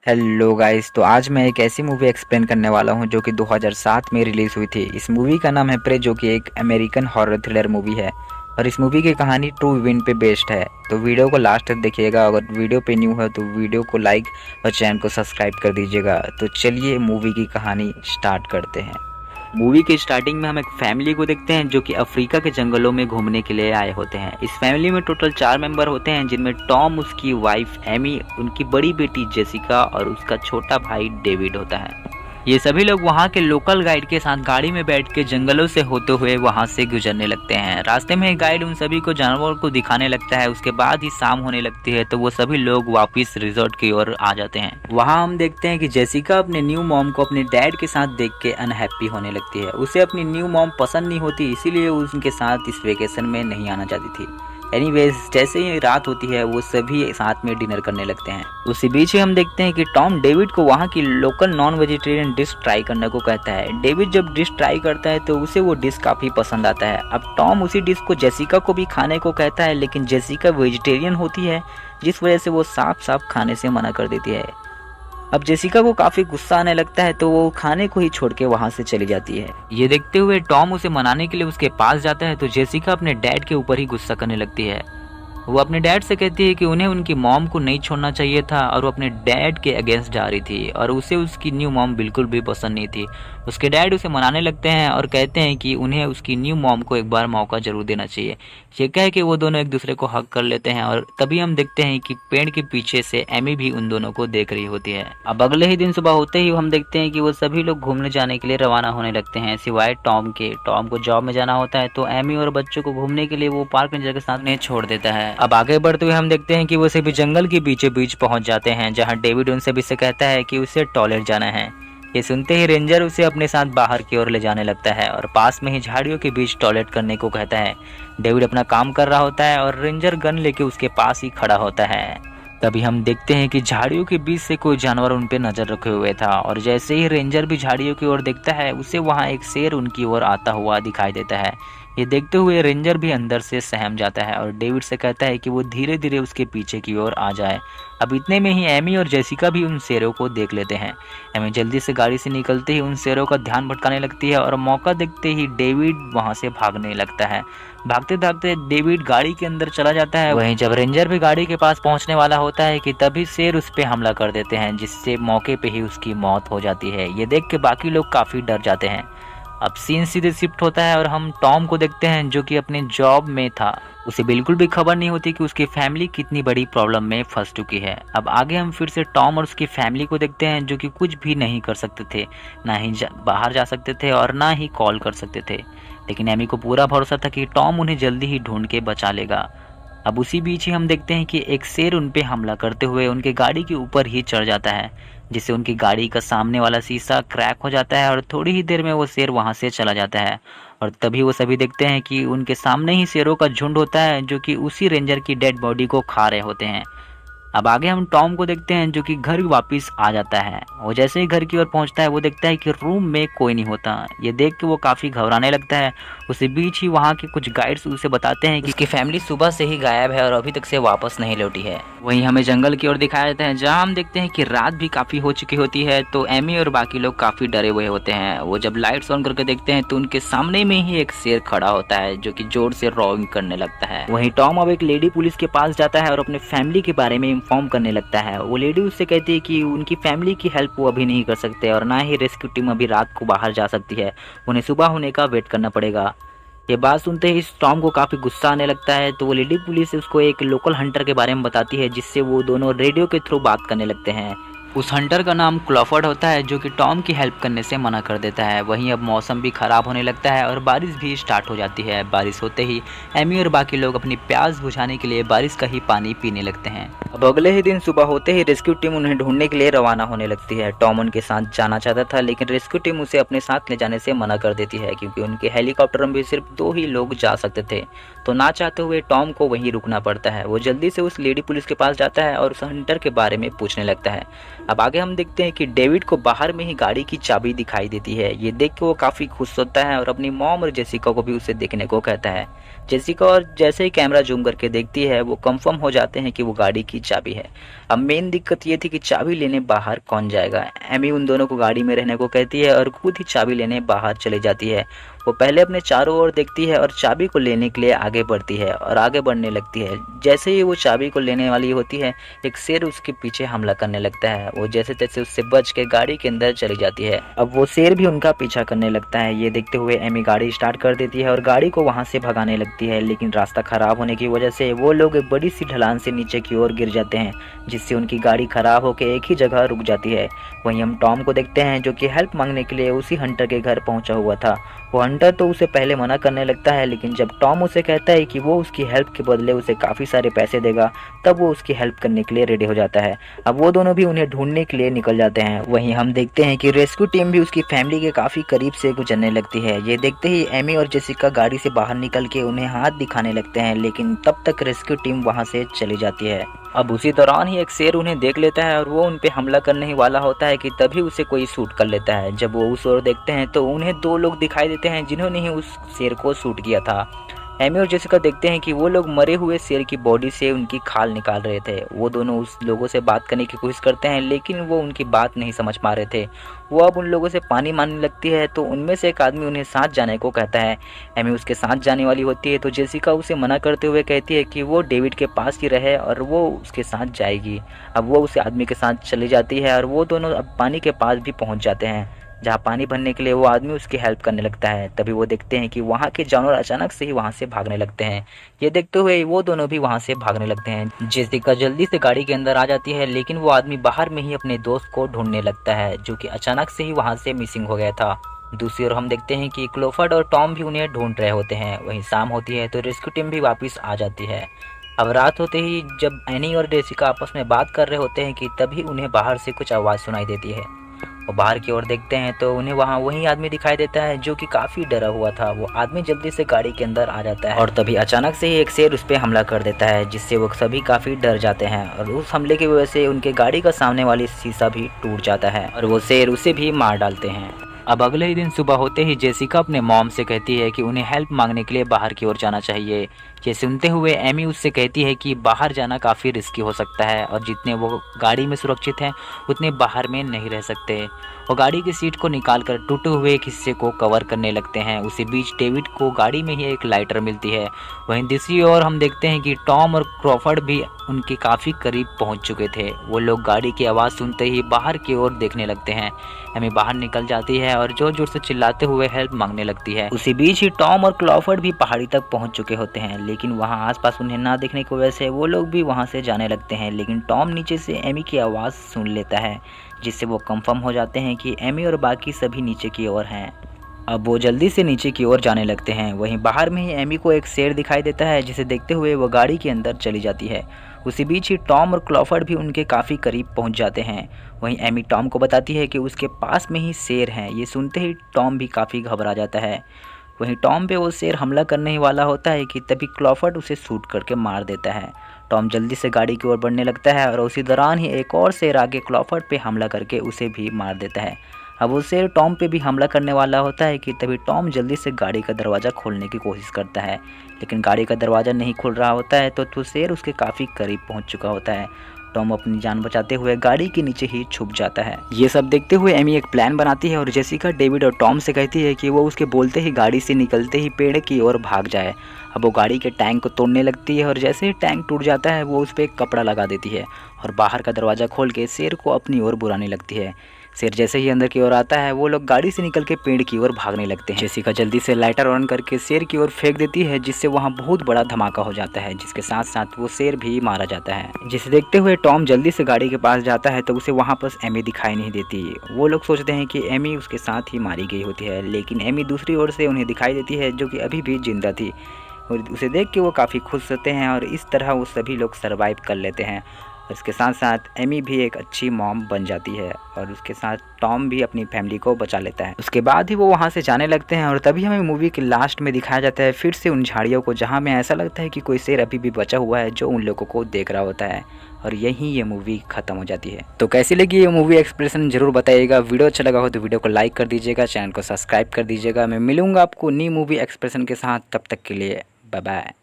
Hello guys, तो आज मैं एक ऐसी मूवी एक्सप्लेन करने वाला हूं जो कि 2007 में रिलीज़ हुई थी। इस मूवी का नाम है प्रे, जो कि एक अमेरिकन हॉरर थ्रिलर मूवी है और इस मूवी की कहानी ट्रू इवेंट पे बेस्ड है। तो वीडियो को लास्ट तक देखिएगा। अगर वीडियो पे न्यू है तो वीडियो को लाइक और चैनल को सब्सक्राइब कर दीजिएगा। तो चलिए मूवी की कहानी स्टार्ट करते हैं। मूवी के स्टार्टिंग में हम एक फैमिली को देखते हैं जो कि अफ्रीका के जंगलों में घूमने के लिए आए होते हैं। इस फैमिली में टोटल 4 मेंबर होते हैं, जिनमें टॉम, उसकी वाइफ एमी, उनकी बड़ी बेटी जेसिका और उसका छोटा भाई डेविड होता है। ये सभी लोग वहाँ के लोकल गाइड के साथ गाड़ी में बैठ के जंगलों से होते हुए वहाँ से गुजरने लगते हैं। रास्ते में गाइड उन सभी को जानवरों को दिखाने लगता है। उसके बाद ही शाम होने लगती है तो वो सभी लोग वापस रिजॉर्ट की ओर आ जाते हैं। वहाँ हम देखते हैं कि जेसिका अपने न्यू मॉम को अपने डैड के साथ देख के अनहैप्पी होने लगती है। उसे अपनी न्यू मॉम पसंद नहीं होती, इसीलिए वो उनके साथ इस वेकेशन में नहीं आना चाहती थी। एनीवेज, जैसे ही रात होती है वो सभी साथ में डिनर करने लगते हैं। उसी बीच ही हम देखते हैं कि टॉम डेविड को वहाँ की local non vegetarian dish try करने को कहता है। डेविड जब डिश ट्राई करता है तो उसे वो डिश काफ़ी पसंद आता है। अब टॉम उसी डिश को जेसिका को भी खाने को कहता है, लेकिन जेसिका वेजिटेरियन होती है, जिस वजह से वो साफ साफ खाने से मना कर देती है। अब जेसिका को काफी गुस्सा आने लगता है तो वो खाने को ही छोड़ के वहां से चली जाती है। ये देखते हुए टॉम उसे मनाने के लिए उसके पास जाता है तो जेसिका अपने डैड के ऊपर ही गुस्सा करने लगती है। वो अपने डैड से कहती है कि उन्हें उनकी मॉम को नहीं छोड़ना चाहिए था और वो अपने डैड के अगेंस्ट जा रही थी और उसे उसकी न्यू मॉम बिल्कुल भी पसंद नहीं थी। उसके डैड उसे मनाने लगते हैं और कहते हैं कि उन्हें उसकी न्यू मॉम को एक बार मौका जरूर देना चाहिए। ये कह के वो दोनों एक दूसरे को हक कर लेते हैं और तभी हम देखते हैं कि पेड़ के पीछे से एमी भी उन दोनों को देख रही होती है। अब अगले ही दिन सुबह होते ही हम देखते हैं कि वो सभी लोग घूमने जाने के लिए रवाना होने लगते हैं, सिवाय टॉम के। टॉम को जॉब में जाना होता है तो एमी और बच्चों को घूमने के लिए वो पार्क रेंजर के साथ उन्हें छोड़ देता है। अब आगे बढ़ते हुए हम देखते हैं कि वो सभी जंगल के बीचों बीच पहुंच जाते हैं, जहां डेविड उन सभी से कहता है कि उसे टॉयलेट जाना है। ये सुनते ही रेंजर उसे अपने साथ बाहर की ओर ले जाने लगता है और पास में ही झाड़ियों के बीच टॉयलेट करने को कहता है। डेविड अपना काम कर रहा होता है और रेंजर गन लेके उसके पास ही खड़ा होता है। तभी हम देखते हैं कि झाड़ियों के बीच से कोई जानवर उन पे नजर रखे हुए था और जैसे ही रेंजर भी झाड़ियों की ओर देखता है, उसे वहां एक शेर उनकी ओर आता हुआ दिखाई देता है। ये देखते हुए रेंजर भी अंदर से सहम जाता है और डेविड से कहता है कि वो धीरे धीरे उसके पीछे की ओर आ जाए। अब इतने में ही एमी और जेसिका भी उन शेरों को देख लेते हैं। एमी जल्दी से गाड़ी से निकलते ही उन शेरों का ध्यान भटकाने लगती है और मौका देखते ही डेविड वहां से भागने लगता है। भागते भागते डेविड गाड़ी के अंदर चला जाता है। वहीं जब रेंजर भी गाड़ी के पास पहुंचने वाला होता है कि तभी शेर उस पे हमला कर देते हैं, जिससे मौके पे ही उसकी मौत हो जाती है। ये देख के बाकी लोग काफी डर जाते हैं। अब सीन सीधे शिफ्ट होता है और हम टॉम को देखते हैं, जो कि अपने जॉब में था। उसे बिल्कुल भी खबर नहीं होती कि उसकी फैमिली कितनी बड़ी प्रॉब्लम में फंस चुकी है। अब आगे हम फिर से टॉम और उसकी फैमिली को देखते हैं, जो कि कुछ भी नहीं कर सकते थे, ना ही बाहर जा सकते थे और ना ही कॉल कर सकते थे। लेकिन एमी को पूरा भरोसा था कि टॉम उन्हें जल्दी ही ढूंढ के बचा लेगा। अब उसी बीच ही हम देखते हैं कि एक शेर उन पे हमला करते हुए उनके गाड़ी के ऊपर ही चढ़ जाता है, जिससे उनकी गाड़ी का सामने वाला शीशा क्रैक हो जाता है और थोड़ी ही देर में वो शेर वहां से चला जाता है। और तभी वो सभी देखते हैं कि उनके सामने ही शेरों का झुंड होता है, जो कि उसी रेंजर की डेड बॉडी को खा रहे होते हैं। अब आगे हम टॉम को देखते हैं, जो कि घर वापस आ जाता है। वो जैसे ही घर की ओर पहुंचता है वो देखता है कि रूम में कोई नहीं होता। ये देख के वो काफी घबराने लगता है। उसी बीच ही वहाँ के कुछ गाइड्स उसे बताते हैं कि उसकी फैमिली सुबह से ही गायब है और अभी तक से वापस नहीं लौटी है। वहीं हमें जंगल की ओर दिखाया जाता है, जहाँ हम देखते हैं कि रात भी काफी हो चुकी होती है। तो एमी और बाकी लोग काफी डरे हुए होते हैं। वो जब लाइट्स ऑन करके देखते हैं तो उनके सामने में ही एक शेर खड़ा होता है, जो कि जोर से रॉइंग करने लगता है। वहीं टॉम अब एक लेडी पुलिस के पास जाता है और अपने फैमिली के बारे में इन्फॉर्म करने लगता है। वो लेडी उससे कहती है कि उनकी फैमिली की हेल्प वो अभी नहीं कर सकते और ना ही रेस्क्यू टीम अभी रात को बाहर जा सकती है, उन्हें सुबह होने का वेट करना पड़ेगा। ये बात सुनते ही टॉम को काफी गुस्सा आने लगता है। तो वो लेडी पुलिस उसको एक लोकल हंटर के बारे में बताती है, जिससे वो दोनों रेडियो के थ्रू बात करने लगते हैं। उस हंटर का नाम क्लॉफर्ड होता है, जो कि टॉम की हेल्प करने से मना कर देता है। वहीं अब मौसम भी खराब होने लगता है और बारिश भी स्टार्ट हो जाती है। बारिश होते ही एमी और बाकी लोग अपनी प्यास बुझाने के लिए बारिश का ही पानी पीने लगते हैं। अब अगले ही दिन सुबह होते ही रेस्क्यू टीम उन्हें ढूंढने के लिए रवाना होने लगती है। टॉम उनके साथ जाना चाहता था, लेकिन रेस्क्यू टीम उसे अपने साथ ले जाने से मना कर देती है, क्योंकि उनके हेलीकॉप्टर में भी सिर्फ 2 ही लोग जा सकते थे। तो ना चाहते हुए टॉम को वहीं रुकना पड़ता है। वो जल्दी से उस लेडी पुलिस के पास जाता है और उस हंटर के बारे में पूछने लगता है। अब आगे हम देखते हैं कि डेविड को बाहर में ही गाड़ी की चाबी दिखाई देती है। ये देख के वो काफ़ी खुश होता है और अपनी मॉम और जेसिका को भी उसे देखने को कहता है। जेसिका और जैसे ही कैमरा जूम करके देखती है वो कंफर्म हो जाते हैं कि वो गाड़ी की चाबी है। अब मेन दिक्कत ये थी कि चाबी लेने बाहर कौन जाएगा। एमी उन दोनों को गाड़ी में रहने को कहती है और खुद ही चाबी लेने बाहर चली जाती है। वो पहले अपने चारों ओर देखती है और चाबी को लेने के लिए आगे बढ़ती है और आगे बढ़ने लगती है। जैसे ही वो चाबी को लेने वाली होती है, एक शेर उसके पीछे हमला करने लगता है। वो जैसे तैसे उससे बच के गाड़ी के अंदर चली जाती है। अब वो शेर भी उनका पीछा करने लगता है। ये देखते हुए एमी गाड़ी स्टार्ट कर देती है और गाड़ी को वहां से भगाने लगती है, लेकिन रास्ता खराब होने की वजह से वो लोग एक बड़ी सी ढलान से नीचे की ओर गिर जाते हैं, जिससे उनकी गाड़ी खराब होकर एक ही जगह रुक जाती है। वहीं हम टॉम को देखते हैं जो कि हेल्प मांगने के लिए उसी हंटर के घर पहुंचा हुआ था। वो हंटर तो उसे पहले मना करने लगता है, लेकिन जब टॉम उसे कहता है कि वो उसकी हेल्प के बदले उसे काफ़ी सारे पैसे देगा, तब वो उसकी हेल्प करने के लिए रेडी हो जाता है। अब वो दोनों भी उन्हें ढूंढने के लिए निकल जाते हैं। वहीं हम देखते हैं कि रेस्क्यू टीम भी उसकी फैमिली के काफ़ी करीब से गुजरने लगती है। ये देखते ही एमी और जेसिका गाड़ी से बाहर निकल के उन्हें हाथ दिखाने लगते हैं, लेकिन तब तक रेस्क्यू टीम वहाँ से चली जाती है। अब उसी दौरान ही एक शेर उन्हें देख लेता है और वो उन पे हमला करने ही वाला होता है कि तभी उसे कोई शूट कर लेता है। जब वो उस ओर देखते हैं तो उन्हें दो लोग दिखाई देते हैं जिन्होंने ही उस शेर को शूट किया था। एमी और जेसिका देखते हैं कि वो लोग मरे हुए शेर की बॉडी से उनकी खाल निकाल रहे थे। वो दोनों उस लोगों से बात करने की कोशिश करते हैं, लेकिन वो उनकी बात नहीं समझ पा रहे थे। वो अब उन लोगों से पानी मांगने लगती है, तो उनमें से एक आदमी उन्हें साथ जाने को कहता है। एमी उसके साथ जाने वाली होती है तो जेसिका उसे मना करते हुए कहती है कि वो डेविड के पास ही रहे और वो उसके साथ जाएगी। अब वो उस आदमी के साथ चली जाती है और वो दोनों अब पानी के पास भी पहुंच जाते हैं, जहाँ पानी भरने के लिए वो आदमी उसकी हेल्प करने लगता है। तभी वो देखते हैं कि वहाँ के जानवर अचानक से ही वहाँ से भागने लगते हैं। ये देखते हुए वो दोनों भी वहाँ से भागने लगते हैं। जेसिका जल्दी से गाड़ी के अंदर आ जाती है, लेकिन वो आदमी बाहर में ही अपने दोस्त को ढूंढने लगता है, जो कि अचानक से ही वहाँ से मिसिंग हो गया था। दूसरी ओर हम देखते हैं कि क्लोफर्ड और टॉम भी उन्हें ढूंढ रहे होते हैं। वहीं शाम होती है तो रेस्क्यू टीम भी वापस आ जाती है। अब रात होते ही जब एनी और जेसिका आपस में बात कर रहे होते हैं कि तभी उन्हें बाहर से कुछ आवाज़ सुनाई देती है। वो बाहर की ओर देखते हैं तो उन्हें वहाँ वही आदमी दिखाई देता है जो कि काफ़ी डरा हुआ था। वो आदमी जल्दी से गाड़ी के अंदर आ जाता है और तभी अचानक से ही एक शेर उस पर हमला कर देता है, जिससे वो सभी काफ़ी डर जाते हैं और उस हमले की वजह से उनके गाड़ी का सामने वाली शीशा भी टूट जाता है और वो शेर उसे भी मार डालते हैं। अब अगले ही दिन सुबह होते ही जेसिका अपने मॉम से कहती है कि उन्हें हेल्प मांगने के लिए बाहर की ओर जाना चाहिए। ये सुनते हुए एमी उससे कहती है कि बाहर जाना काफ़ी रिस्की हो सकता है और जितने वो गाड़ी में सुरक्षित हैं उतने बाहर में नहीं रह सकते। वो गाड़ी की सीट को निकालकर टूटे हुए एक हिस्से को कवर करने लगते हैं। उसी बीच डेविड को गाड़ी में ही एक लाइटर मिलती है। वहीं दूसरी ओर हम देखते हैं कि टॉम और क्रॉफर्ड भी उनके काफ़ी करीब पहुंच चुके थे। वो लोग गाड़ी की आवाज़ सुनते ही बाहर की ओर देखने लगते हैं। एमी बाहर निकल जाती है और जोर जोर से चिल्लाते हुए हेल्प मांगने लगती है। उसी बीच ही टॉम और क्लॉफर्ड भी पहाड़ी तक पहुंच चुके होते हैं, लेकिन वहां आसपास उन्हें ना देखने की वजह से वो लोग भी वहां से जाने लगते हैं। लेकिन टॉम नीचे से एमी की आवाज़ सुन लेता है, जिससे वो कंफर्म हो जाते हैं कि एमी और बाकी सभी नीचे की ओर हैं। अब वो जल्दी से नीचे की ओर जाने लगते हैं। वहीं बाहर में ही एमी को एक शेर दिखाई देता है, जिसे देखते हुए वो गाड़ी के अंदर चली जाती है। उसी बीच ही टॉम और क्लॉफर्ड भी उनके काफ़ी करीब पहुंच जाते हैं। वहीं एमी टॉम को बताती है कि उसके पास में ही शेर है। ये सुनते ही टॉम भी काफ़ी घबरा जाता है। वहीं टॉम पे वो शेर हमला करने ही वाला होता है कि तभी क्लॉफर्ड उसे शूट करके मार देता है। टॉम जल्दी से गाड़ी की ओर बढ़ने लगता है और उसी दौरान ही एक और शेर आगे क्लॉफर्ड पे हमला करके उसे भी मार देता है। अब वो शेर टॉम पे भी हमला करने वाला होता है कि तभी टॉम जल्दी से गाड़ी का दरवाज़ा खोलने की कोशिश करता है, लेकिन गाड़ी का दरवाज़ा नहीं खुल रहा होता है तो शेर उसके काफ़ी करीब पहुंच चुका होता है। टॉम अपनी जान बचाते हुए गाड़ी के नीचे ही छुप जाता है। ये सब देखते हुए एमी एक प्लान बनाती है और जेसिका डेविड और टॉम से कहती है कि वो उसके बोलते ही गाड़ी से निकलते ही पेड़ की ओर भाग जाए। अब वो गाड़ी के टैंक को तोड़ने लगती है और जैसे ही टैंक टूट जाता है वो उस पर एक कपड़ा लगा देती है और बाहर का दरवाज़ा खोल के शेर को अपनी ओर बुलाने लगती है। शेर जैसे ही अंदर की ओर आता है वो लोग गाड़ी से निकल के पेड़ की ओर भागने लगते हैं। जेसिका जल्दी से लाइटर ऑन करके शेर की ओर फेंक देती है, जिससे वहाँ बहुत बड़ा धमाका हो जाता है, जिसके साथ साथ वो शेर भी मारा जाता है। जिसे देखते हुए टॉम जल्दी से गाड़ी के पास जाता है तो उसे वहाँ पर एमी दिखाई नहीं देती। वो लोग सोचते हैं कि एमी उसके साथ ही मारी गई होती है, लेकिन एमी दूसरी ओर से उन्हें दिखाई देती है जो कि अभी भी जिंदा थी और उसे देख के वो काफ़ी खुश होते हैं और इस तरह वो सभी लोग सर्वाइव कर लेते हैं। और इसके साथ साथ एमी भी एक अच्छी मॉम बन जाती है और उसके साथ टॉम भी अपनी फैमिली को बचा लेता है। उसके बाद ही वो वहाँ से जाने लगते हैं और तभी हमें मूवी के लास्ट में दिखाया जाता है फिर से उन झाड़ियों को, जहाँ में ऐसा लगता है कि कोई शेर अभी भी बचा हुआ है जो उन लोगों को देख रहा होता है। और यहीं ये मूवी खत्म हो जाती है। तो कैसी लगी ये मूवी एक्सप्रेशन जरूर बताइएगा। वीडियो अच्छा लगा हो तो वीडियो को लाइक कर दीजिएगा, चैनल को सब्सक्राइब कर दीजिएगा। मैं मिलूंगा आपको न्यू मूवी एक्सप्रेशन के साथ, तब तक के लिए बाय बाय।